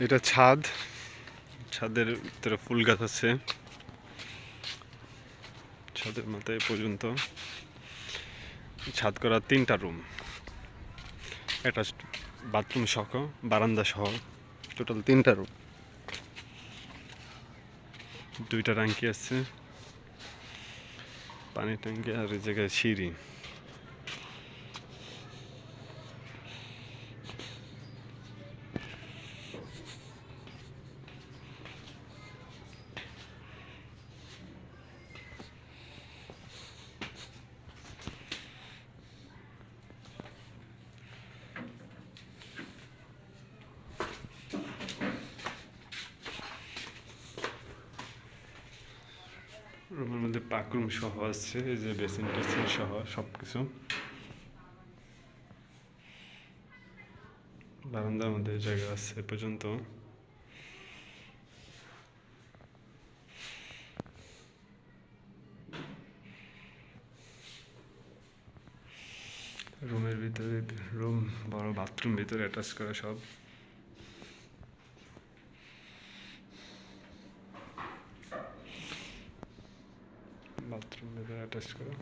এটা ছাদ, ছাদের ভিতরে ফুল গাছ আছে, ছাদের মাথায় পর্যন্ত। ছাদ করা 3টা রুম, একটা বাথরুম সহ, বারান্দা সহ, টোটাল 3টা রুম। 2টা ট্যাঙ্কি আছে, পানির ট্যাঙ্কি, আর এই জায়গায় সিঁড়ি। রুমের মধ্যে পাকরুম সহ আছে, এই যে বেসিন টেসিন সহ সব কিছু। বারান্দার মধ্যে জায়গা আছে এ পর্যন্ত। রুমের ভিতরে রুম, বড় বাথরুম ভিতরে অ্যাটাচ করা সব। বাথরুম ভিতরে অ্যাটাচ করা।